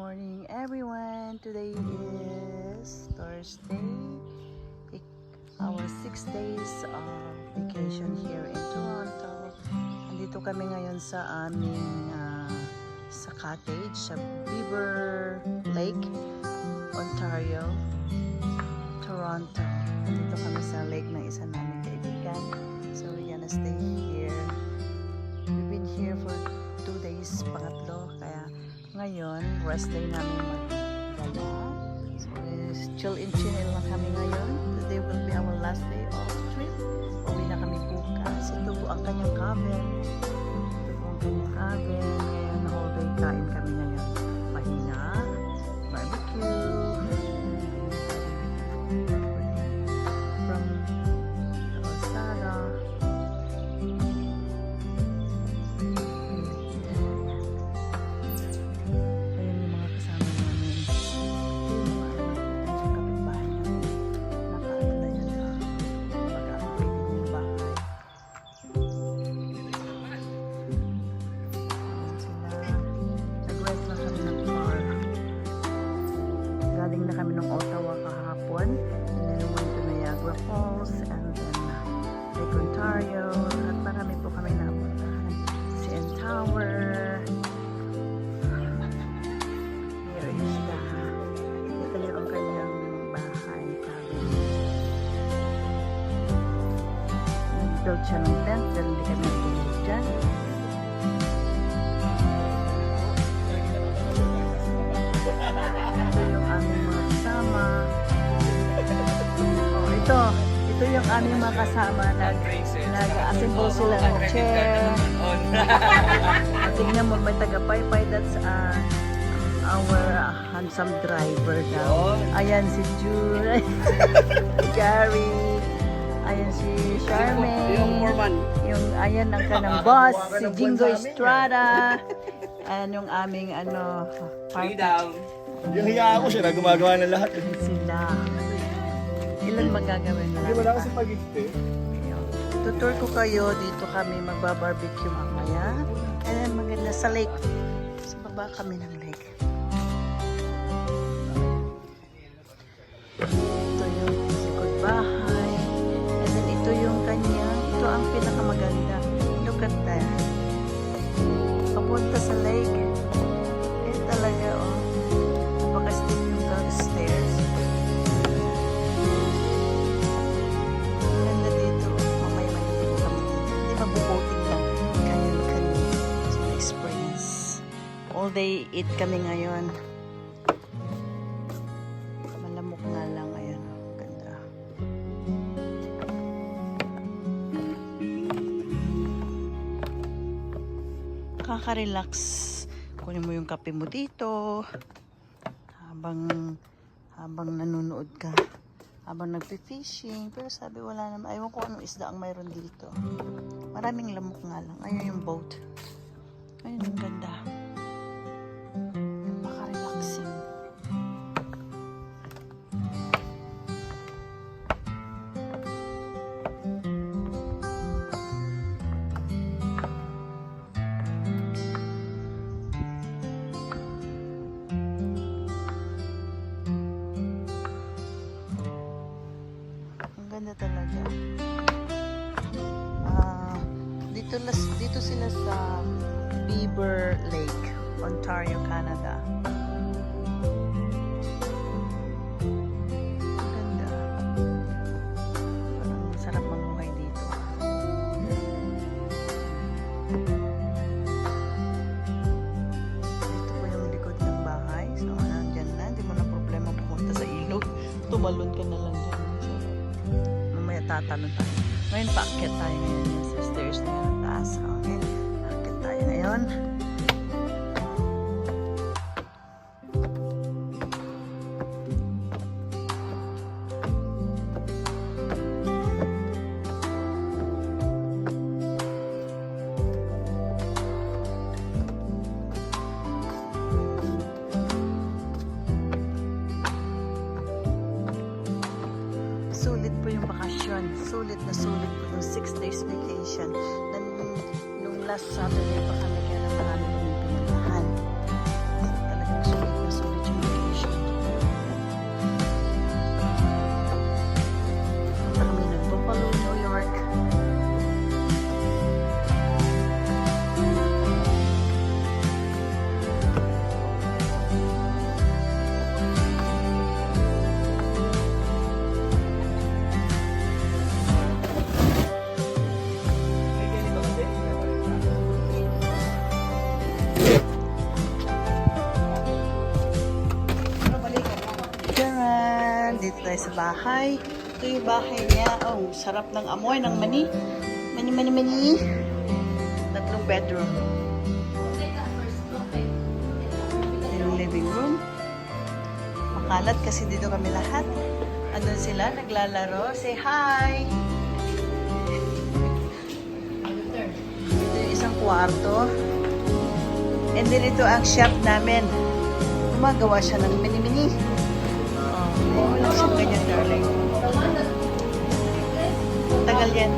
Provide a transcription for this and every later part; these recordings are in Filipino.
morning everyone. Today is Thursday. Our 6 days of vacation here in Toronto. Nandito kami ngayon sa aming sa cottage sa Beaver Lake, Ontario, Toronto. Nandito kami sa lake ng isa naming kaibigan. So we're gonna stay here. We've been here for 2 days, pangatlo. Kaya ngayon, rest day namin magdala. So, chill and chill lang kami ngayon. Today will be our last day of trip. Uwi na kami bukas. Ito po ang kanyang cabin. Ito po ang kanyang cabin. Ngayon, whole day kain kami ngayon. Pahinga, barbecue. From Osara. Galing na kami ng Ottawa kahapon, and then we went to Niagara Falls and then Lake Ontario, at marami po kami napuntahan. CN Tower. Here is ito yung ang kanyang bahay, cabin. Nag-build siya ng tent dahil hindi kami nagbubuod dyan. Ito yung aming mga kasama. Nag-assemble sila ng chair. Tingnan mo, may taga-paypay. That's our handsome driver daw. Ayan si Jure. Gary. Ayan si Charmaine. Ayan ang kanang boss. Si Jingo Estrada. Ayan yung aming Freedom. Yung hiya ako siya na gumagawa ng lahat. Sila. Ilan magagawin na? Hindi wala kasi pag-ibte. Tutur ko kayo. Dito kami magbabarbecue mamaya. And maganda sa lake. Sa baba kami ng lake. Ito yung likod bahay. And then ito yung kanyang. Ito ang pinakamaganda. Look at that. Papunta sa lake. Talaga, napaka-steep yung stairs. Ganda dito. Mamaya manipin kami dito. Hindi mabuboting lang. Kanin-kanin. So, experience. All day eat kami ngayon. Malamok nga lang. Ayan. Ganda. Kaka-relax. Kunin mo yung kape mo dito habang nanonood ka, habang nagpi-fishing. Pero sabi wala naman, ayaw ko anong isda ang mayroon dito. Maraming lamok nga lang. Ayun yung boat. Ayun yung ganda. Napaka-relaxing. Ganda talaga. Dito sila sa Beaver Lake, Ontario, Canada. Ganda. Parang sarap mamuhay dito. Dito po yung likod ng bahay. So, nandyan na. Hindi mo na problema pumunta sa ilog. Tumalon ka na lang dyan. Mamaya tatalon tayo. Ngayon paakyat tayo ngayon sa stairs na yung taas. Okay. Paakyat tayo ngayon. Sulit po yung bakasyon. Sulit na sulit po yung 6 days vacation. Nung last Saturday pa kami kaya marami kami pinuntahan. Talagang sulit na sulit. Dito tayo sa bahay. Ito yung bahay niya. Oh, sarap ng amoy ng mani. Mani. 3 bedroom. Ito yung living room. Makalat kasi dito kami lahat. Andun sila, naglalaro. Say hi! Ito yung isang kwarto. And then ito ang shop namin. Gumagawa siya ng mini-mini. Oh, wala siyang ganyan, darling. Tagal yan.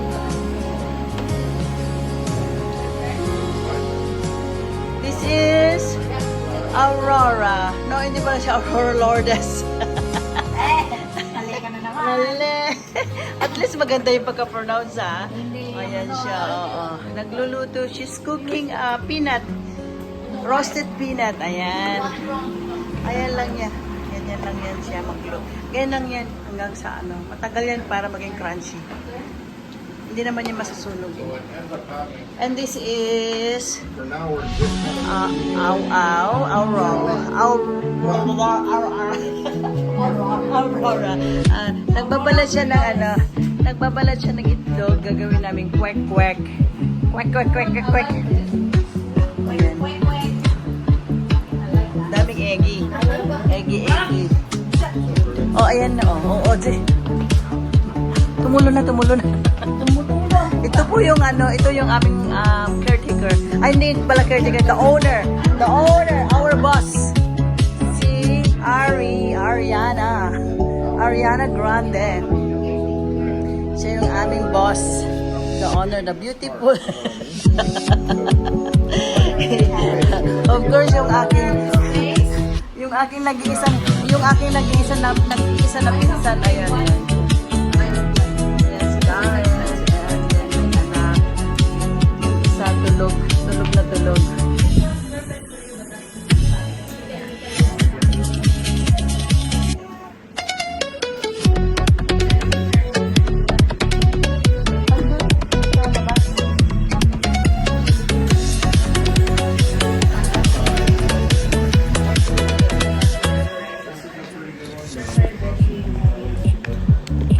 This is Aurora. No, hindi pala siya Aurora Lourdes. Mali ka na naman. Mali. At least maganda yung pagka-pronounce, ha? Ayan siya, oo. Nagluluto. She's cooking peanut. Roasted peanut. Ayan. Ayan lang yan. Ganyan lang yan siya magluto. Ganyan lang yan hanggang sa ano. Matagal yan para maging crunchy. Hindi naman yan masusunog. And this is Aurora. Nagbabalat siya ng ano, nagbabalat siya ng itlog. Gagawin namin kwek-kwek. Kwek-kwek-kwek-kwek. Ayan. Daming eggy. Eggy. Oh, ayan na. Oh, tumulo na. Ito po yung ano, ito yung aming caretaker. Ay, hindi pala caretaker, the owner, our boss. Si Ariana Grande. Siya yung aming boss. The owner, the beautiful. Of course, yung aking nag-iisa na pinsan, ayan. Tulog na tulog.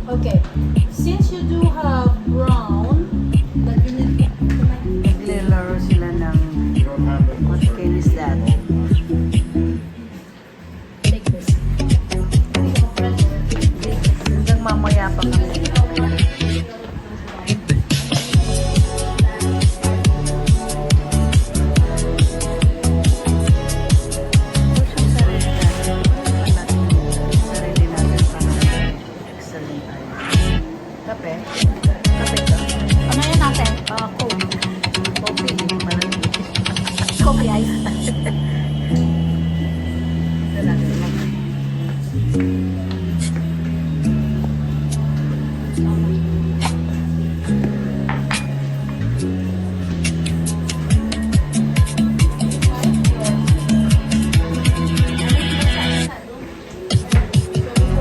Okay, since you do have brown, but you need Naglalaro sila ng what game is that? take this. Hanggang mamaya pa kami. Sarili natin para excellent tayo. Kape? Kape ka? Ano yan natin? Coke. Coffee. Malamig. Coffee ice. Ito natin lang.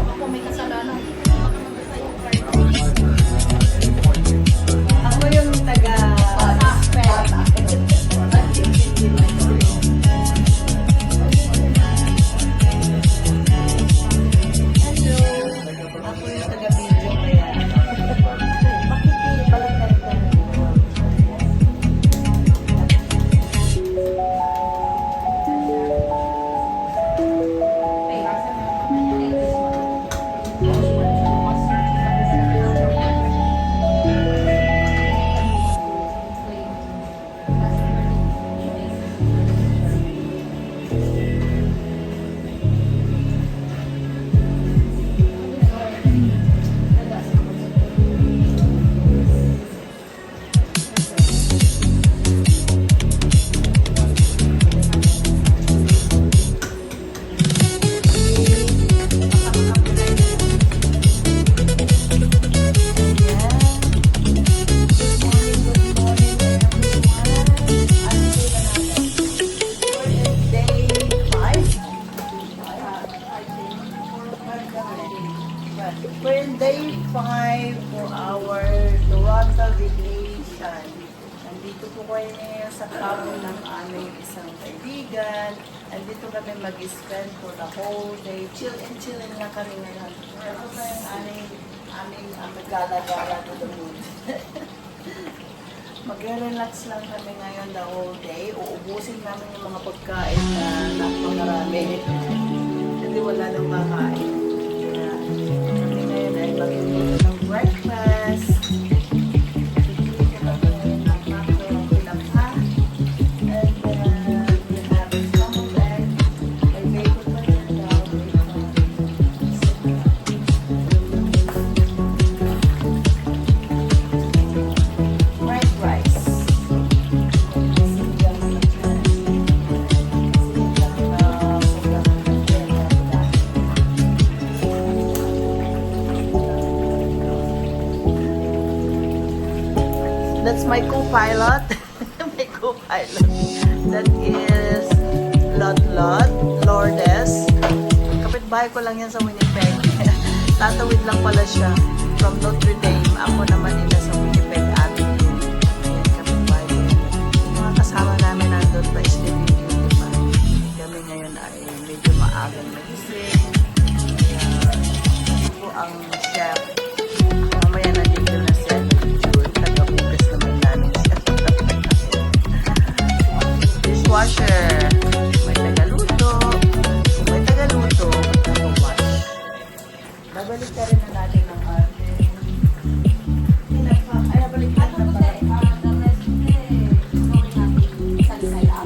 Ako may kasalanan. Ako yung taga... Ako yung taga-video kaya. Makikibalat na rin tayo. We're in day 5 for our Toronto vacation. Nandito po kayo ngayon sa cabin ng aming isang kaibigan. And dito kami mag-spend for the whole day. Chill and chillin lang kami ngayon. Ano ba yung aming gala-gala to the moon? Mag-relax lang kami ngayon the whole day. Uubusin namin yung mga pagkain na napakarami. Hindi wala nang makain. Kaya kami ngayon ay mag-inuto ng breakfast. Dito kami ngayon ng macro pinakha. And we have scrambled egg. May bacon pa yan daw. Fried rice. That's my co-pilot. My co-pilot. That is Lourdes. Kapitbahay ko lang yan sa Winnipeg. Tatawid lang pala siya from Notre Dame. Ako naman nila sa Winnipeg Avenue. Ayan, kapitbahay ko. Yung mga kasama namin nandun pa sleeping beauty pa. Kami ngayon ay medyo maagang nagising. Kaya po ang chef. Mamaya nandito na siya. Taga-focus naman namin siya. Dishwasher. May tagaluto. Kung may tagaluto, taga-wash. Babalik ka rin na natin ng ating ay, nabalik ka na pala. Pwede. Gusto mo sa side up.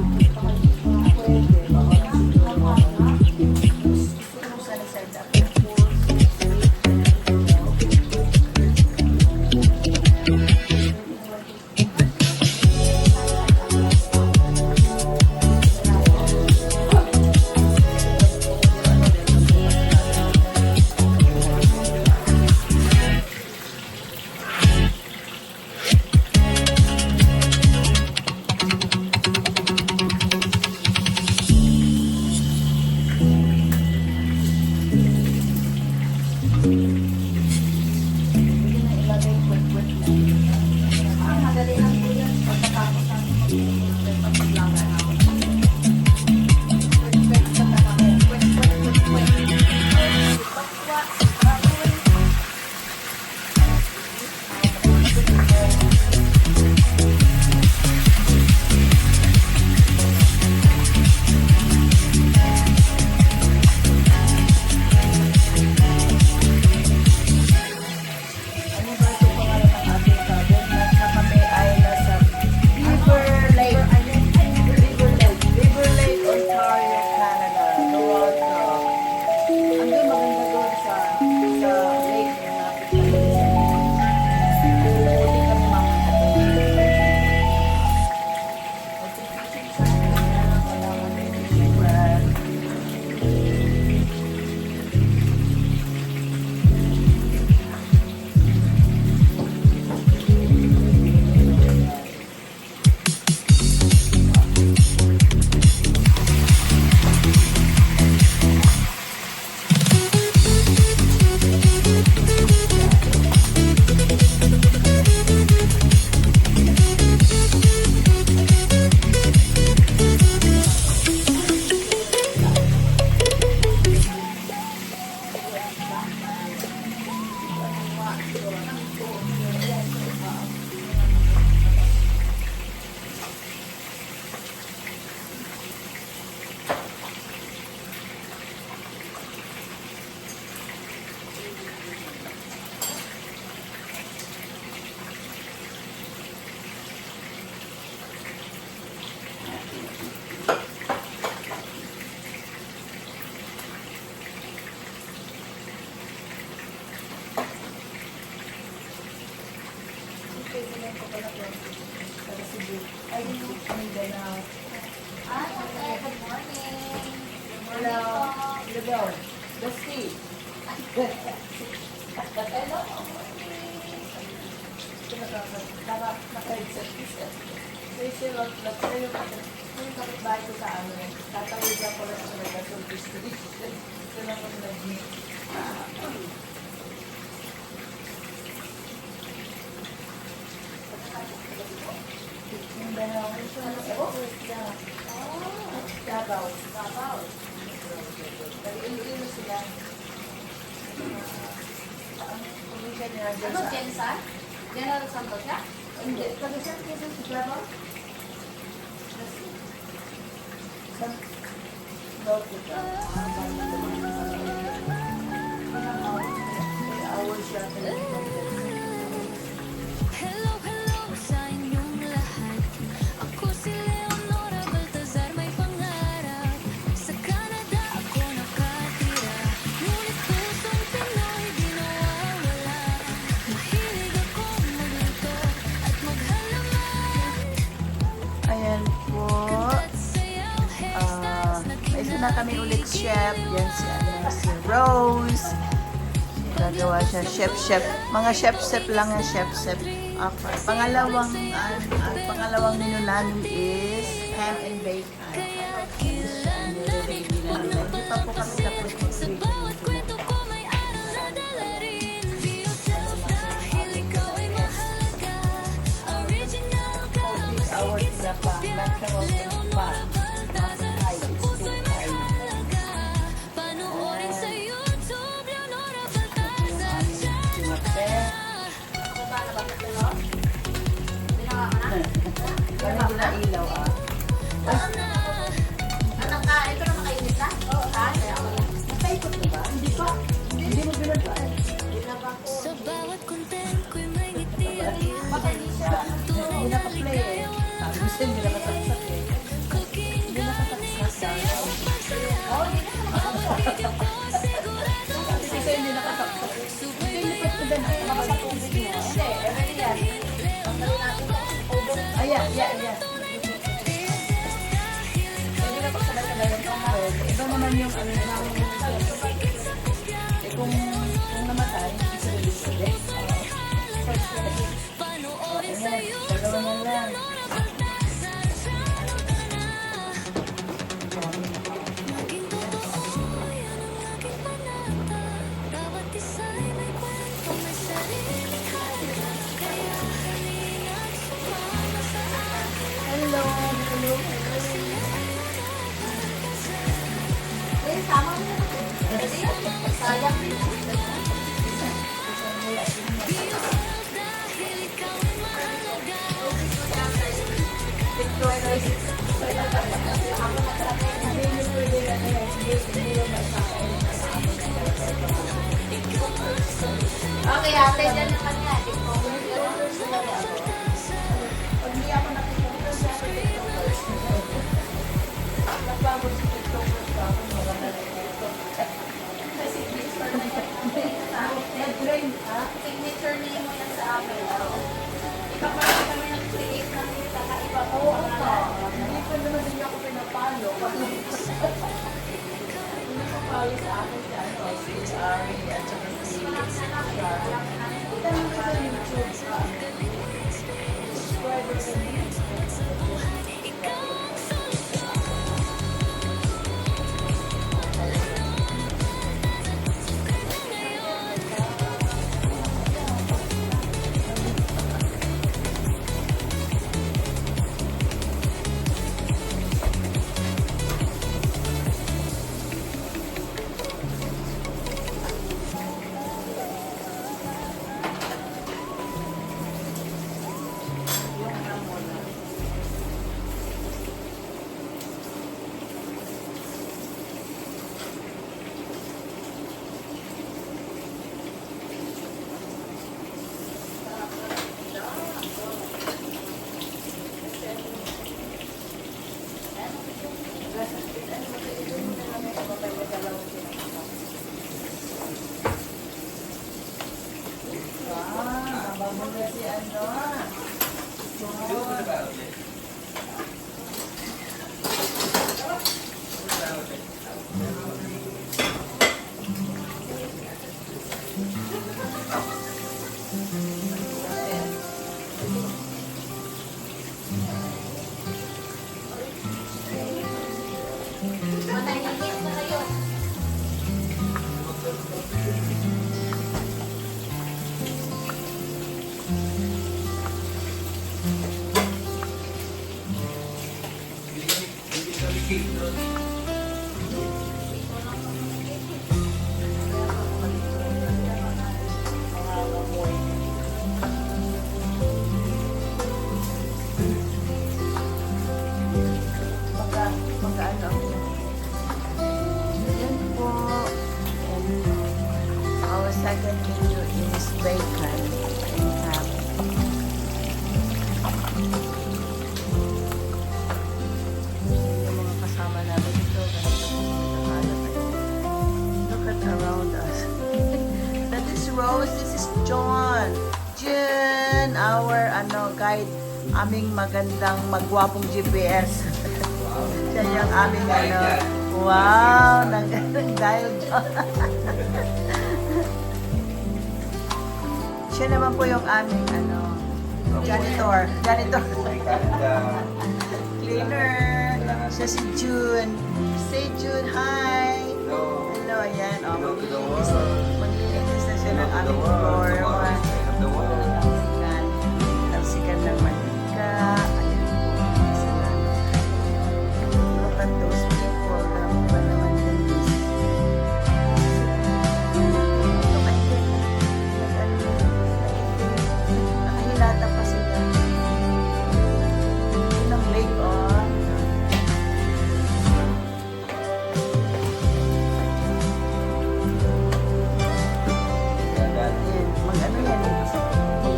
Hello, Dusty. Yung kapitbahay ko sa amin, tatawid lang pala sa Gasol District. Sila kong nag-meet. Yung dalawa ko siya. Davao. Nag-Iloilo sila. Ang probinsya nila dyan Ano, sa... Jensan? General Santos siya? Hindi, taga saan kayo sa Davao? Sa... Davao kita. May hour siya. Hello, hello sa inyong lahat. Ako si Leonora Baltazar, may pangarap. Sa Canada ako nakatira. Ngunit pusong Pinoy di nawawala. Mahilig akong magluto at maghalaman. Ayan po. At sayaw, hairstyles na May isa na kami ulit chef. Yan si Rose. Gagawa siya chef. Mga chef lang yan, chef. Okay. Pangalawang menu namin is ham and bacon. Hindi pa po kami tapos sa bawat kwento ko may aral na dala rin. Be yourself dahil ikaw ay mahalaga. Original ka, hours na pa. Leonora Baltazar, sa puso'y may halaga. Panoorin sa YouTube, Leonora Baltazar channel. Ako ba na bakit ito? Ginawa ka na? Parang ginailaw Anak ka, ito na makainit na? Oo. Kaya ako lang. Nakaikot na ba? Hindi pa. Hindi mo binagpaan. Binaba ko. Sa bawat content ko'y may ngiti. Baka hindi siya. Hindi naka-play eh. Sabi ko sa'yo, hindi nakasaksak eh. Cooking Hindi nakasaksak. Oo, hindi na video ko sigurado. Kasi sa'yo, hindi nakasaksak. Subay Hindi, lipat ko din. Hindi, every yan. Pagdali natin ito. Ayan. Pwede na pagsabay-sabay yung kamay. Iba naman yung ano namin. Kung namatay, isa-release ko din. Panoorin sa YouTube, Dalawa na lang. Baltazar channel. Maging totoo, yan ang aking panata. Bawat isa'y may kwento, may sariling halaga. Kaya halina't sumama sa akin. Hello. Eh, sama mo na. Pwede yan. Sayang din. Be yourself dahil ikaw ay mahalaga. Okay, ate, dyan yung kanya. Pag hindi ako nakikita siya sa TikTokers. Nagbago sa TikTokers ko ako mga TikTok. Kasi signature na yan. Nag-brain, ha? Signature name mo yan sa akin. Ipapakita kami ng create ng kakaiba ko. Oo ka. Hindi pa naman din ako pinapalo. Hindi napapalo sa akin siya. Si Ari at saka si Shar. Kita naman sa YouTube. Subscriber sa Mababunda si ano. Manahimik na kayo. Hindi kami second menu is bacon and ham. Yung mga kasama namin dito, ganito po nakakalap. Look at around us. That is Rose, this is John. Jun, our guide, aming magandang magwapong GPS. Siya yung aming wow, dahil siya naman po yung aming janitor. Cleaner. Siya si June. Say June, hi. Hello, ayan. Maglilinis na siya ng aming floor. Talsikan ng mantika. Ayan po. Sila. Look at those people. Dami pa naman din this. Look at them. Nakahilata pa sila. Yun ang lake, oh.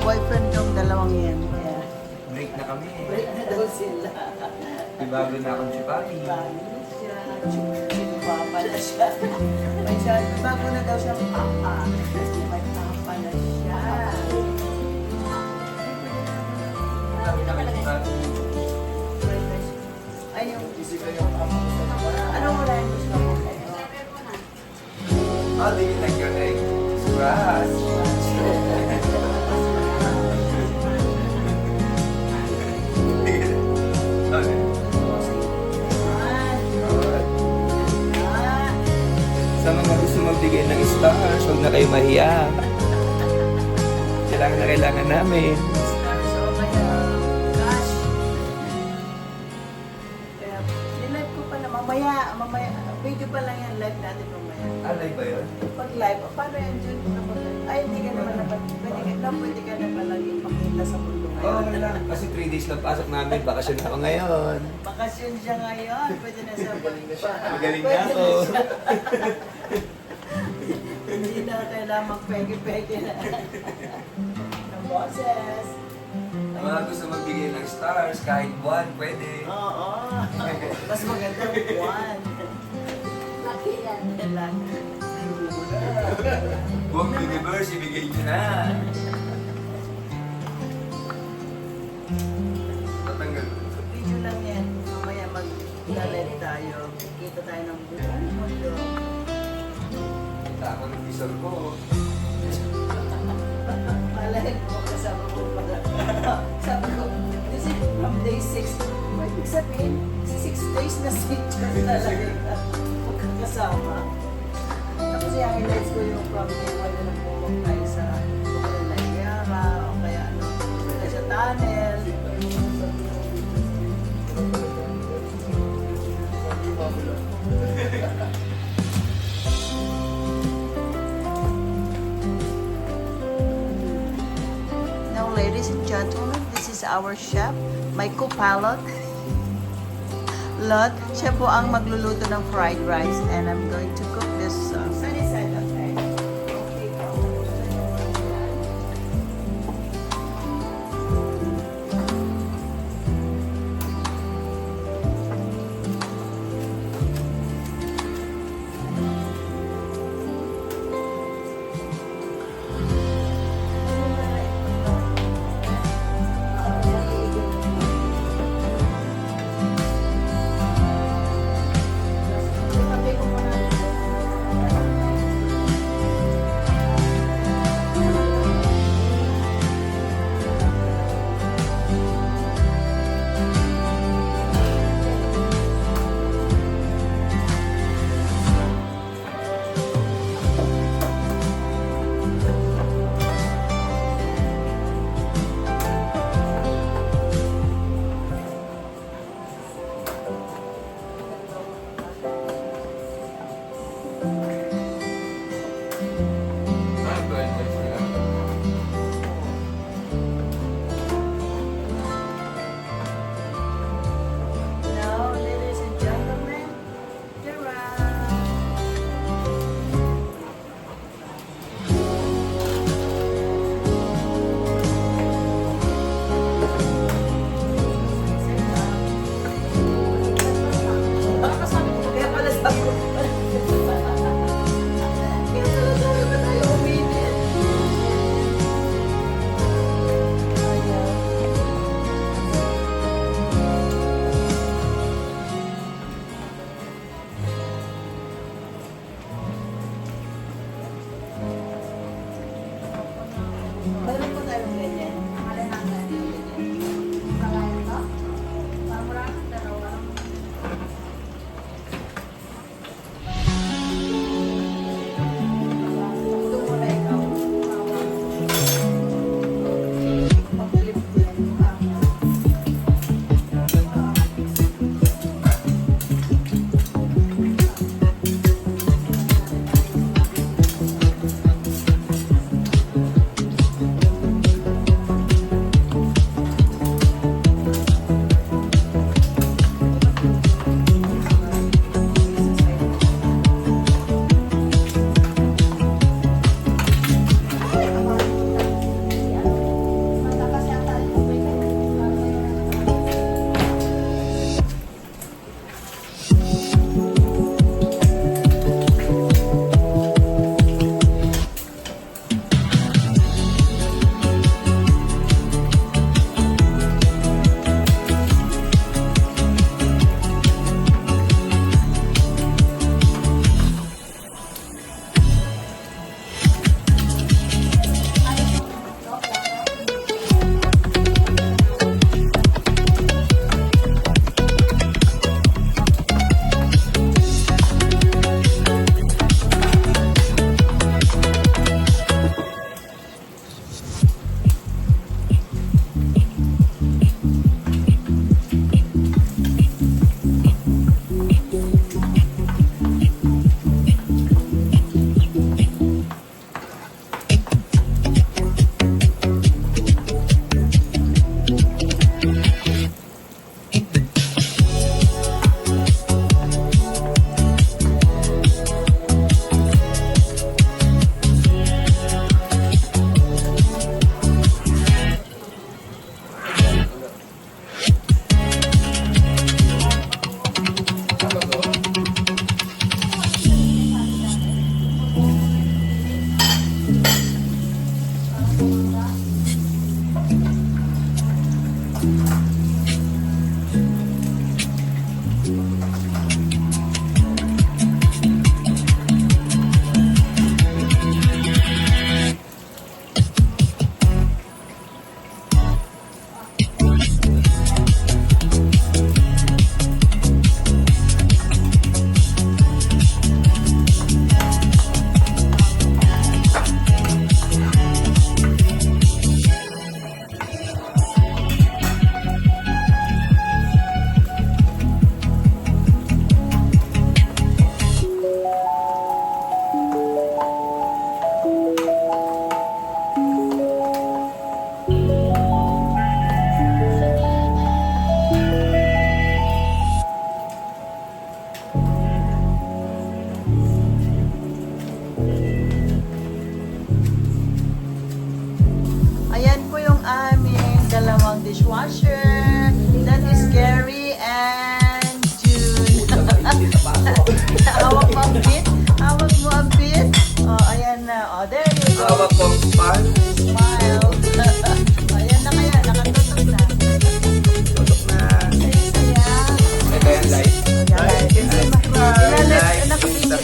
Boyfriend yung dalawang yan. Kaya, Break na kami. break na daw sila. May bago na akong chipari. Bago siya. Chupa pala siya. May siya, bago na daw siya papa. May papa na siya. Ay, yung, anong wala yung gusto mo kayo? Oh, do you like your egg? Grass. Sa mga gusto magbigay ng stars, huwag na kayo mahiya. Kailangan namin. So, kaya, gosh. Kaya, live ko pala, mamaya, video pa lang yan, live natin mamaya. Alay ba yun? Pag live, paano yan dyan? Ay, hindi ka naman pwede ka naman lagi makita sa mundo Oo, ngayon. wala. Kasi 3 days lang pasok namin. Bakasyon ako ngayon. Bakasyon siya ngayon, pwede na siya. Magaling na Pwede ako. siya. Hindi na kailangan magpege-pege na. Ng boses. Mga gusto magbigay ng stars, kahit buwan, pwede. Oo. Mas maganda ang buwan. Laki yan. Laki. Buong universe, ibigay nyo na. Tatanggal. Video lang yan. Mamaya mag-live tayo. Kita tayo ng buong mundo. Kita ako ng visor ko. Malay mo, kasama ko pala. Sabi ko, this is from day 6. Ibig sabihin, 6 days na picture talaga. Magkakasama. Tapos i-highlights ko yung from day 1 na nagpuwag tayo sa Niagara o kaya sa tunnel. Now, ladies and gentlemen, this is our chef, my co-pilot. Lot, siya po ang magluluto ng fried rice and I'm going to cook this sunny side up there. Okay, Itabi ko muna. Meron po tayong ganyan. Malanangan din yun. Kalayan ka? Parang wala kang dalawa. Ito muna ikaw. Pag-flip ko yan. Malakas yata yung tubig. Ayan po yung aming dalawang dishwasher. That is Gary and June. Hawak mo ang bit. Hawak mo ang bit. Oh, ayan na. Oh, there you go. Hawak kong span. Smile. Ayan na kaya. Nakatutok na. Tutok na. Saya. Ito yung light.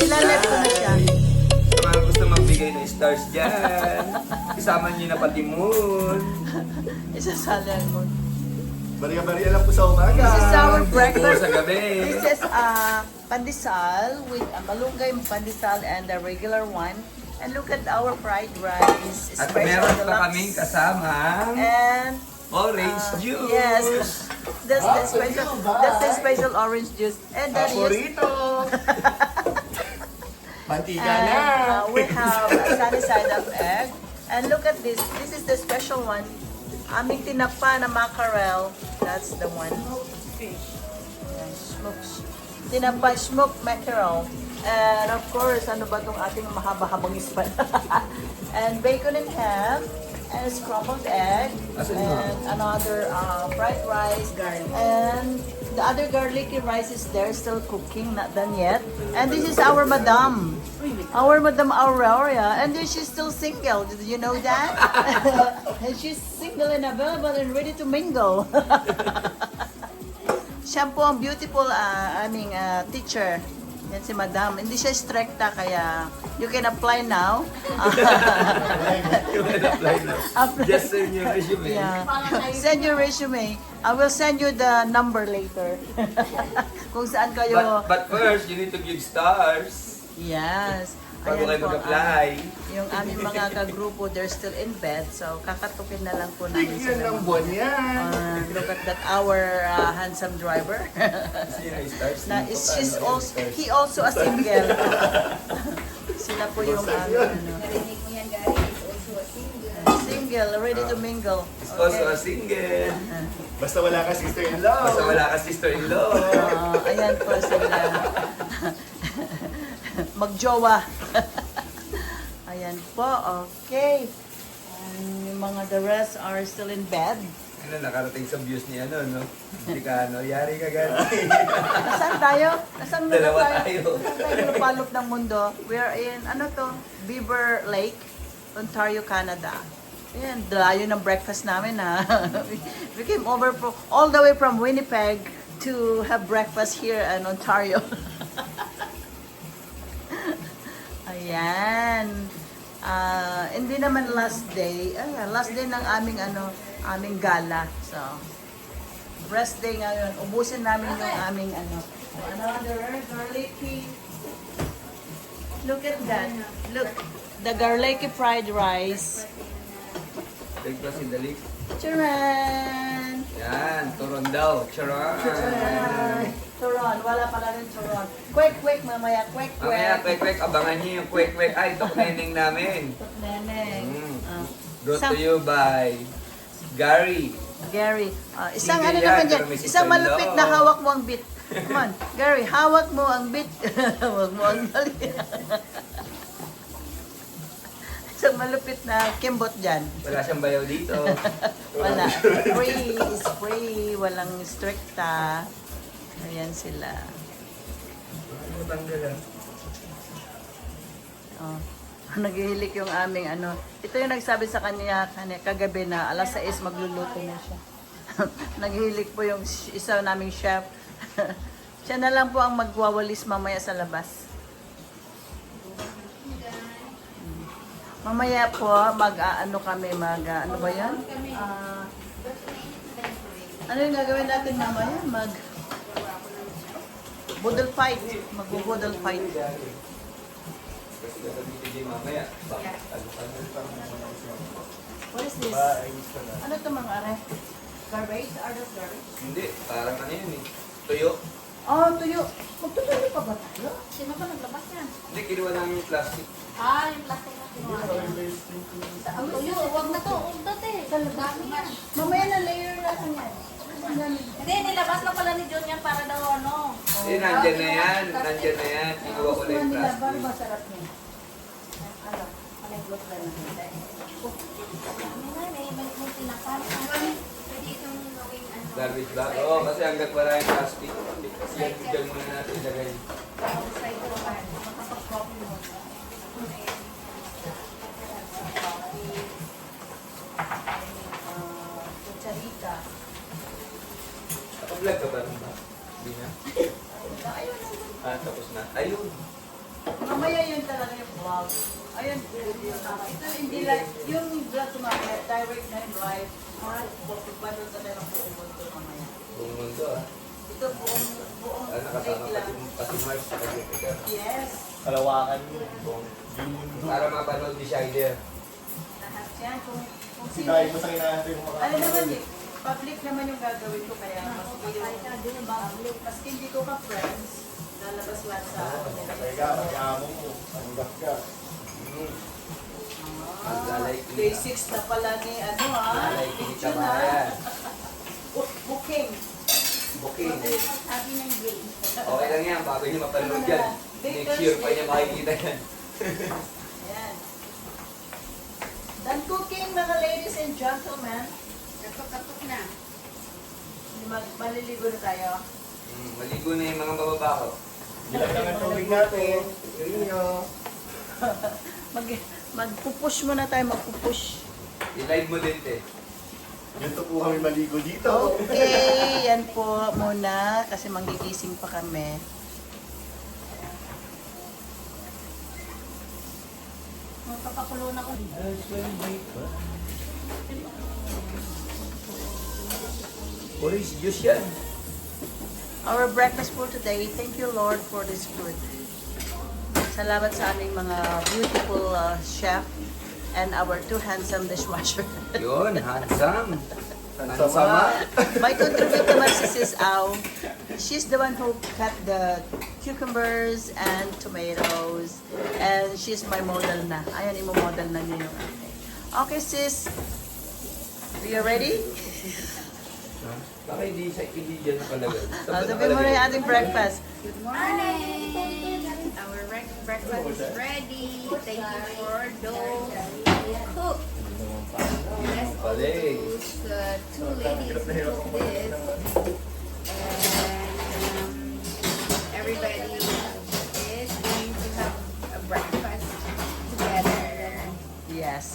Ilalit ko na siya. Sa mga gusto magbigay ng stars dyan, isama niyo na pati moon. Isasalan mo. Bariya-bariya lang po sa umaga. This is our Buko breakfast. sa gabi. This is pandesal with malunggay pandesal and the regular one. And look at our fried rice. At Special meron pa deluxe. kaming kasamang And orange juice. yes, that's the special orange juice. And then yes, Paborito. Mantika na. and we have a sunny side of egg. And look at this. This is the special one. Aming tinapa na mackerel. That's the one. Ayan, tinapa smoked mackerel. And of course, ano ba itong ating mahaba-habang ispan? And bacon and ham. And scrambled egg. Asan yun? And another fried rice. And the other garlicky rice is there, still cooking, not done yet. And this is our madam. Our Madam Aurora. And then she's still single. Did you know that? And she's single and available and ready to mingle. Siya po ang beautiful, teacher. Yan si Madam. Hindi siya stricta kaya you can apply now. Yung apply na. Just send your resume. Yeah. Send your resume. I will send you the number later. Kung saan kayo. But first, you need to give stars. Yes. Bago Ayan kayo po, mag-apply. yung aming mga kagrupo, they're still in bed. So, kakatukin na lang po namin Tignan sila. ng buwan yan. Look at that, our handsome driver. Sino yung stars? Na he also a single. Sila po yung ano, Narinig mo yan, guys. It's also a single. single, ready to mingle. Is also a single. Basta wala ka sister-in-law. Basta wala ka sister-in-law. Ayan po sila. Magjowa. Ayan po, okay. Yung mga the rest are still in bed. Ano, nakarating sa views ni ano, no? Hindi ka ano, yari ka gano'n. Nasaan tayo? Nasaan na Dalawa tayo? tayo. Nasaan tayo lupalop ng mundo? We are in, ano to? Beaver Lake, Ontario, Canada. Ayan, layo ng breakfast namin ha. We came over all the way from Winnipeg to have breakfast here in Ontario. Ayan. Hindi naman last day. Last day ng aming gala. So, rest day ngayon. Ubusin namin yung aming another garlicky. Look at that. Look. The garlicky fried rice. Breakfast in the lake. Charan! Yan, turon daw. Charon. Turon. Wala pala rin turon. Kwek-kwek mamaya. Mamaya, Kwek-kwek. kwek-kwek, abangan niyo yung kwek-kwek. Ay, tok neneng namin. Neneng. Brought to you by Gary. Gary, isang Hindi ano yan, naman yan, pero may isang sister-in-law. malupit na hawak mo ang bit. Come on, Gary, hawak mo ang bit. Hawak mo ang mali. Isang malupit na kimbot dyan. Wala siyang bayaw dito. Wala. Free is free. Walang stricta. Ayan sila. Ano tanggal ah? Oh. Naghihilik yung aming ano. Ito yung nagsabi sa kanya kagabi na alas 6 magluluto na siya. Naghihilik po yung isa naming chef. Siya na lang po ang magwawalis mamaya sa labas. Mamaya po ano ba yan? Ano yung gagawin natin mamaya? Budol fight. Mag-budol fight. Kasi gagamitin mamaya. Bakit? What is this? Ano ito mga are? Garbage? Are those garbage? Hindi, parang ano yun eh. Tuyo. Oh, tuyo. Magtutuyo pa ba tayo? Sino ba naglabas yan? Hindi, kinuha namin yung plastic. Yung plastic na kinuha niya. Ang tuyo, huwag na to. Huwag na te. Dami yan. Mamaya na layer natin yan. Hindi, nilabas na pala ni John yan para daw ano. Eh, nandyan na yan. Nandyan na yan. Kinuha ko na yung plastic. Masarap niya. Ano? Ano yung glot na natin? May tinapan. Pwede itong gawing ano. Garbage bag. Oo, kasi hanggat wala yung plastic. Yan, dyan muna natin ilagay. Kucharita. Naka-vlog ka ba rin ba? Hindi na? Tapos na. Ayun. Mamaya yun talaga yung vlog. Ayun, ito hindi like, yung vlog kumamaya, direct na yung live. Pagpapalo sa tayo ng buong mundo mamaya. Buong mundo ah. Ito buong Nakasama take lang. pati Mars sa Jessica. Yes. Kalawakan mo. Para mapanood ni Shider. Lahat yan. Kung sino. Dahil mo sa kinahantay mo Ano naman eh, public naman yung gagawin ko kaya maski hindi ko ka-friends, lalabas lang sa Teka, mag-amo mo. Anggap ka. Day 6 na pala ni Lalay, picture kinita na. yan. Booking. Booking. Sabi ng Jane. Okay lang yan, bago niya mapanood yan. Next year pa niya makikita yan. Ayan. Done cooking mga ladies and gentlemen. Katok-katok na. Maliligo na tayo. Maligo na yung mga bababaho. Gilang lang ang tubig natin. Rinyo. Magpupush muna tayo, magpupush. I-live mo din, te. Dito po kami maligo dito. Okay, yan po muna kasi manggigising pa kami. Magpapakulo na ko. Orange juice yan. Our breakfast for today, thank you Lord for this food. Salamat sa aming mga beautiful chef and our two handsome dishwasher. Yun, handsome. Sama. May contribute naman si Sis Au. She's the one who cut the cucumbers and tomatoes. And she's my model na. Ayan, imo-model na niya yung akin. Okay, sis. We are ready? Baka hindi dyan nakalagay. Sabihin mo na yung ating breakfast. Good morning! Our breakfast is ready. Thank you for dough cook. Let's Pali. use two ladies who cook this. And everybody is going to have a breakfast together. Yes.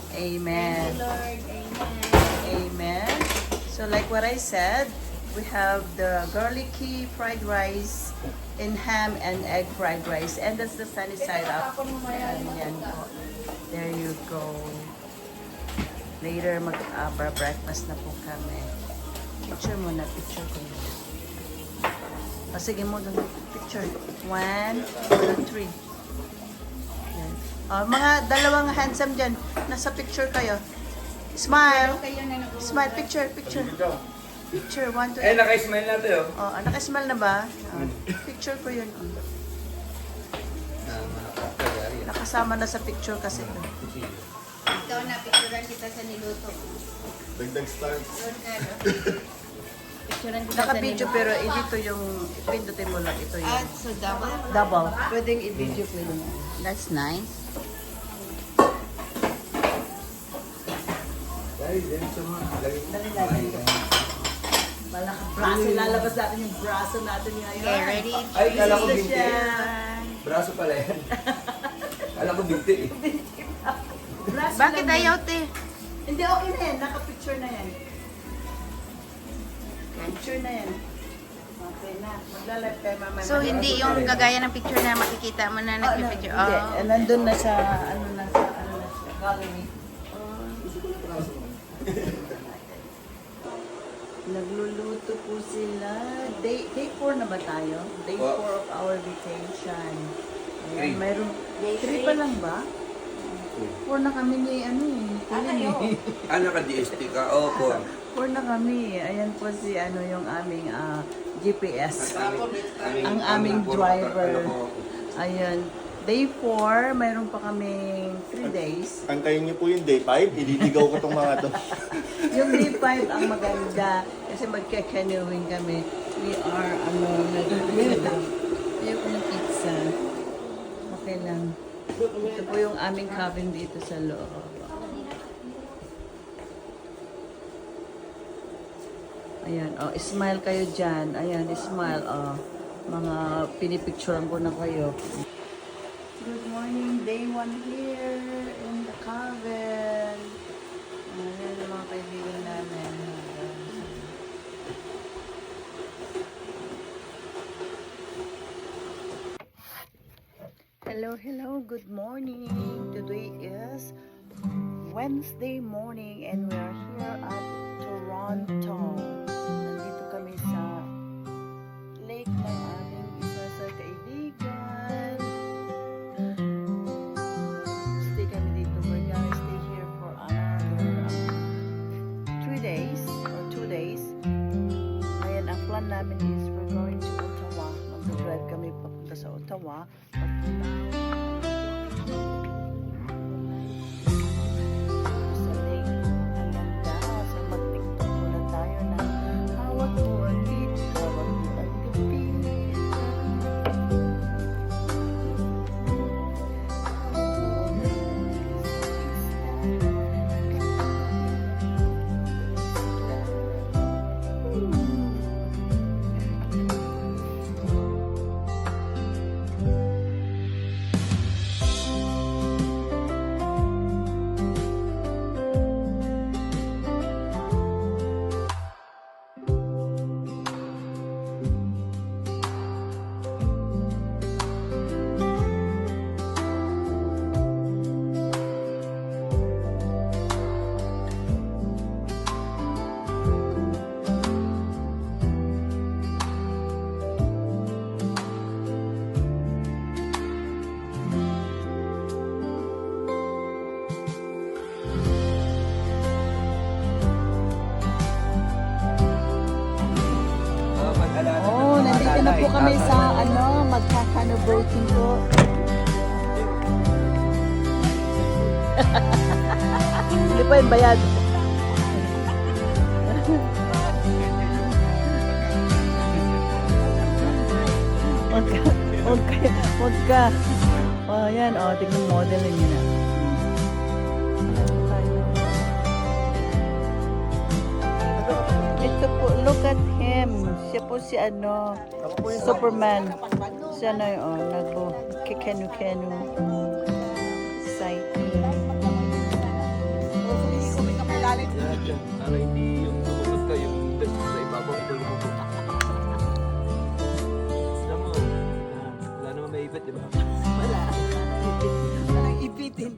Thank Amen. you, Lord. Amen. Amen. So like what I said, we have the garlicky fried rice in ham and egg fried rice. And that's the sunny side up. Yan po. There you go. Later mag-breakfast na po kami. Picture mo na, picture ko na. O sige mo doon, picture. 1, 2, 3. Yan. O, mga dalawang handsome dyan. Nasa picture kayo. Smile. Kayo na nag- Smile, picture, picture. Picture, 1, 2, 3. Eh, naka-smile natin, oh. Oh, naka-smile na ba? Picture ko yun. Oh. Nakasama na sa picture kasi ito. Ikaw na, picturean kita sa niluto. Dagdag start. Doon ka, no? Picturean kita sa Naka-video niluto. pero dito yung pindutin mo lang ito yung So double? double. Pwedeng i-video pwede mo. That's nice. Dahil din sa mga lagay. Dali natin ito. Braso, lalabas natin yung braso natin ngayon. Okay, ready? Ay, kala ko Ito binti. siya. Braso pala yan. Kala ko binti eh. Braso Bakit lang ayaw, yan. te? Hindi, okay na yan. Naka-picture na yan. Picture na yan. Okay na. Magla-live tayo mamaya. So, hindi yung gagaya ng picture na makikita mo na nagpipicture. Hindi. Oh. Nandun na sa, ano na siya, gallery. Nagluluto po sila. Day 4 na ba tayo? Day 4 of our vacation. Ayan, Three. mayroon. 3 pa lang ba? 4 na kami ni ano eh. Ano ka, DST ka? Opo. 4 na kami. Ayan po si ano yung aming GPS. Ang aming driver. Ayan. Day 4, mayroon pa kaming 3 days. Antayin niyo po yung day 5. Ililigaw ko tong mga to. Yung day 5 ang maganda kasi magka-canoeing kami. We are, ayoko ng pizza. Okay lang. Ito po yung aming cabin dito sa loob. Ayan, oh, smile kayo dyan. Ayan, smile, oh. Mga pinipicturean ko na kayo. Good morning, day 1 here in the cabin. Ayan yung mga kaibigan namin. Hello, hello, good morning. Today is Wednesday morning and we are here at Toronto. Nandito kami sa lake ng aming isa sa kaibigan. Stay kami dito. We're gonna stay here for another 3 days or 2 days. Ayan, ang plan namin is we're going to Ottawa. Mag-drive kami papunta sa Ottawa. Sa lake. Ang ganda. So mag-tiktok muna tayo na hawak mo ang dito, hawak mo ang gabi. kami sa magkakano boating po. Hindi pa yung bayad. Huwag ka. Oh, yan. Oh, tignan modelin niya na. Ito po, look at him. Siya po si Superman. Siya na yun, nagbo-kikenu-kenu. Exciting. Para hindi yung lumubog ka, yung sa ibabaw ito lumubog. Alam mo, wala naman may ipit, di ba? Wala. Walang ipitin.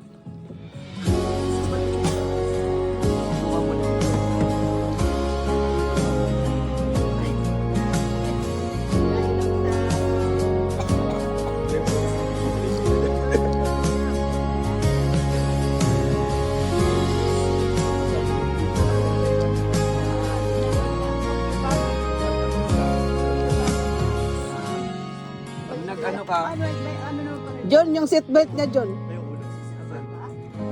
Pag nag-ano ka, John, yung seatbelt niya, John.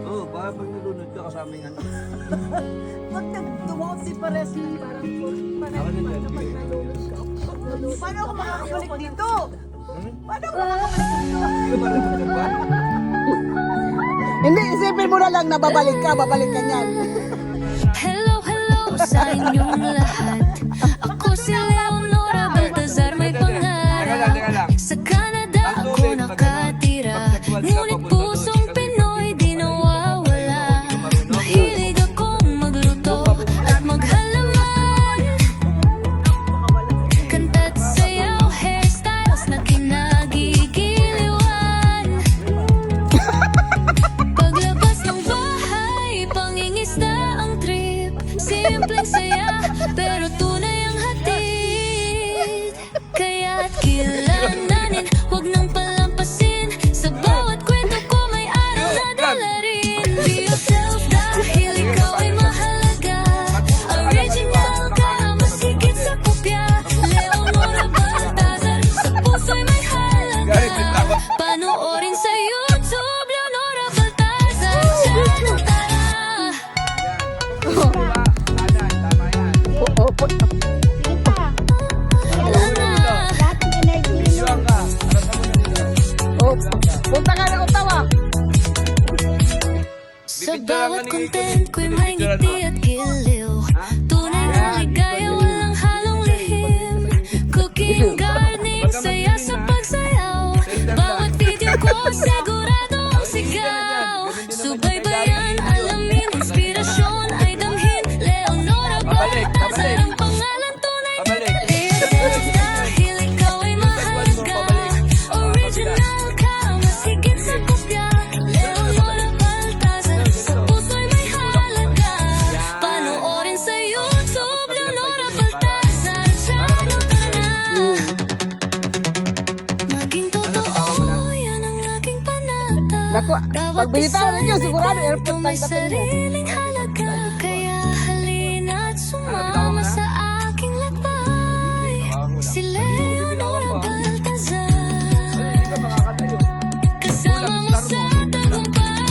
oo, baka pag nalunod ka kasama yung ano. Pag tumawag si Pares na parang paano ako makakabalik dito? Paano ako makakabalik dito? Hindi, isipin mo na lang na babalik ka niyan. Hello, hello sa inyong lahat. Ako si Leonora Baltazar, may pangarap. Teka lang. Sa Canada ako nakatira, ngunit pusong Pinoy di nawawala. Mahilig akong magluto at maghalaman. Kanta't sayaw, hairstyles na kinagigiliwan. Paglabas ng bahay, pangingisda ang trip. Simpleng saya, pero tunay ang hatid. Kaya't kilalanin, huwag nang palampasin. Sa bawat kwento ko may aral na dala rin. Be yourself dahil ikaw ay mahalaga. Original ka, mas higit sa kopya. Leonora Baltazar, sa puso'y may halaga. Panoorin sa YouTube, Leonora Baltazar. Channel tara. Punta ka na utawa. Sa bawat content ko'y may ngiti at giliw. Tunay na ligaya, walang halong lihim. Cooking, gardening, saya sa pagsayaw. Bawat video ko, sigurado ang sigaw. Subaybayan, alamin, inspirasyon ay damhin. Leonora Baltazar, ang pangalan tunay na dahil dahil ikaw ay mahalaga. Original ka, mas higit sa kopya. Leonora Baltazar, sa puso'y may halaga. Panoorin sa YouTube, Leonora Baltazar. Channel tara na. Maging totoo, yan ang aking panata. Naku, pag binitawan ninyo, sigurado airport Ito may lang dapat niya. sariling halaga. Kaya halina't sumama sa aking lakbay. Si Leonora Baltazar, kasama mo sa tagumpay.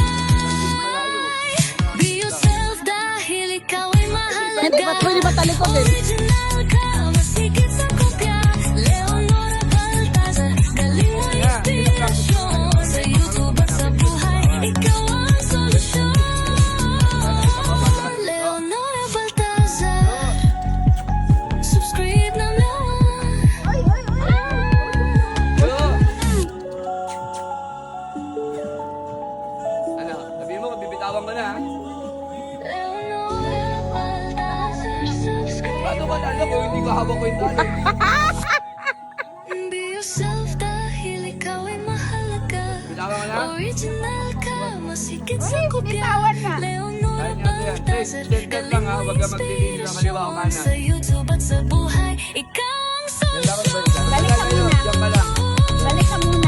Be yourself dahil ikaw ay mahalaga. Hindi, ba't pwede ba talikod din? Original ka, mas higit sa kopya. Leonora Baltazar, galing mo inspirasyon. Sa YouTube at sa buhay, ikaw ang solusyon. Leonora Baltazar, subscribe na lang. Ano, sabihin mo, bibitawan ko na. Ha? Leonora Baltazar, subscribe. Paano ba lalo kung hindi ko hawak ko yung tali? Be yourself dahil ikaw ay mahalaga. Bitawan ko na? Original ka, mas higit sa kopya. Leonora Ayun nga, yan. Baltazar, Step lang, galing ha? mo Huwag ka magdilim ng kaliwa o kanan. sa YouTube at sa buhay. Ikaw ang solusyon. Balik ka muna. Diyan ka lang. Balik ka muna.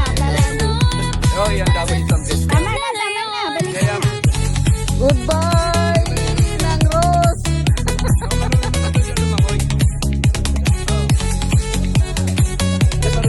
Oh, yan daw isang test. Tama na, tama na. Balik ka Kaya, na. Goodbye, Nang Rose. ito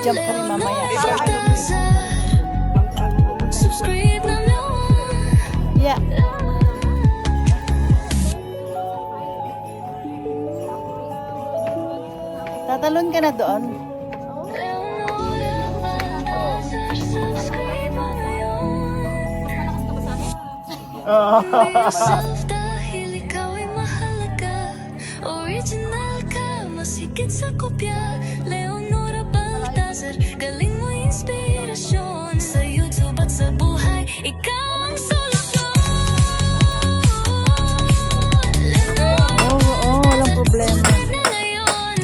mag-jump kami mamaya. Subscribe na naman. Yeah. Tatalon ka na doon. Subscribe na dahil ikaw ay mahalaga. Original ka, mas higit sa kopya. Leonora Baltazar, galing mo inspirasyon. Sa YouTube at sa buhay, ikaw ang solusyon. Oo, walang problema. Subscribe na ngayon.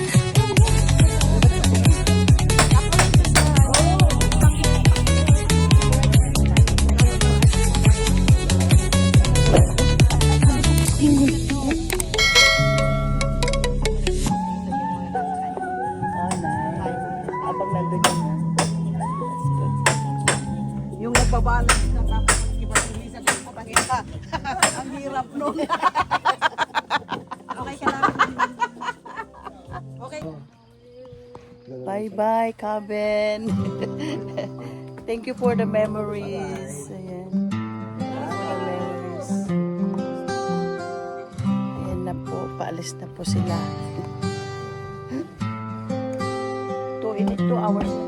Oh, nice. Abang nandun yun. Yung nagbabalance na tapos iba-ilisan yung kapangita. Ang hirap nun. Okay ka lang. Okay. Bye-bye, Cabin. Thank you for the memories. Ayan. For the memories. Ayan na po. Paalis na po sila. 2 hours na